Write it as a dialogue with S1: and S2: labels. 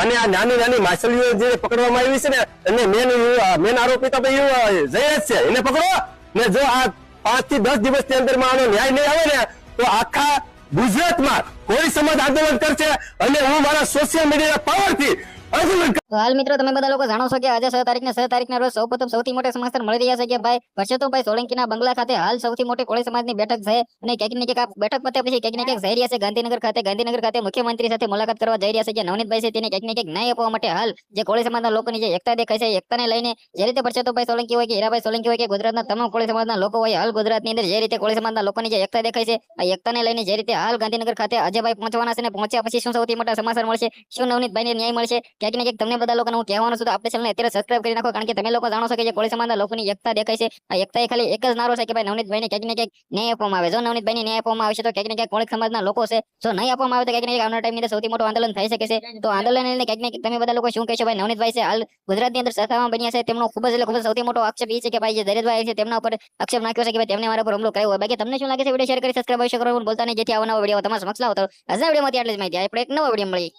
S1: અને આ નાની નાની માછલીઓ જે પકડવામાં આવી છે ને એને મેન આરોપી તો ભાઈ જયેશ છે, એને પકડો ને જો આ 5 થી 10 દિવસની અંદરમાં આનો ન્યાય નહીં આવે ને તો આખા ગુજરાતમાં કોઈ સમાજ આંદોલન કરશે અને હું મારા સોશિયલ મીડિયા પાવરથી આંદોલન.
S2: તો હાલ મિત્રો તમે બધા લોકો જાણો છો કે આજે 6 તારીખના રોજ સૌપ્રથમ સૌથી મોટા સમાચાર મળી રહ્યા છે કે ભાઈ પરસોત્તમભાઈ સોલંકીના બંગલા ખાતે હાલ સૌથી મોટી કોળી સમાજની બેઠક છે અને ક્યાંક ને ક્યાંક આ બેઠક પતે પછી ક્યાંક ને ક્યાંક જઈ રહ્યા છે ગાંધીનગર ખાતે મુખ્યમંત્રી સાથે મુલાકાત કરવા જઈ રહ્યા છે કે નવનીતભાઈ છે તેને ક્યાંક ને ક્યાંક ન્યાય આપવા માટે હાલ જે કોળી સમાજના લોકોની જે એકતા દેખાય છે એકતાને લઈને જે રીતે પરસોત્તમભાઈ સોલંકી હોય કે હીરાભાઈ સોલંકી હોય કે ગુજરાતના તમામ કોળી સમાજના લોકો હોય હાલ ગુજરાતની અંદર જે રીતે કોળી સમાજના લોકોની જે એકતા દેખાય છે આ એકતાને લઈને જે રીતે હાલ ગાંધીનગર ખાતે અજયભાઈ પહોંચવાના છે અને પહોંચ્યા પછી શું સૌથી મોટા સમાચાર મળશે, શું નવનીતભાઈને ન્યાય મળશે, ક્યાંક ને ક્યાંક તમને બધા લોકોને હું કહેવાનું છું તો આપણે ચેનલને અત્યારે સબસ્ક્રાઇબ કરી નાખો, કારણ કે તમે લોકો જાણો છો કે જે કોળી સમાજના લોકોની એકતા દેખાય છે આ એકતા ખાલી એક જ નારો છે કે ભાઈ નવનીતભાઈને ક્યાંક ને ક્યાંક ન્યાય આપવામાં આવે. જો નવનીતભાઈને ન્યાય આપવામાં આવશે તો ક્યાંક ને ક્યાંક કોળી સમાજના લોકો છે, જો નહીં આપવામાં આવે તો ક્યાંક ને ક્યાંક આવનારા ટાઈમની અંદર સૌથી મોટું આંદોલન થઈ શકે છે. તો આંદોલન લઈને ક્યાંક ને ક્યાંક તમે બધા લોકો શું કહેશો? ભાઈ નવનીતભાઈ છે હાલ ગુજરાતની અંદર સત્તામાં બન્યા છે, તેમનો ખૂબ જ સૌથી મોટો આક્ષેપ એ છે કે ભાઈ જે દરેશભાઈ છે તેમના ઉપર આક્ષેપ નાખ્યો છે કે ભાઈ તેમને મારા પર હુમલો કર્યો હોય. બાકી તમને શું લાગે છે? વિડીયો શેર કરી સબસ્ક્રાઇબ અવશ્ય કરો, બોલતા નહીં જેથી આવા નવા વિડીયો તમારા સમક્ષ લાવો. તો આજના વિડીયોમાંથી આટલી જ માહિતી, આપણે એક નવા વિડીયો મળી.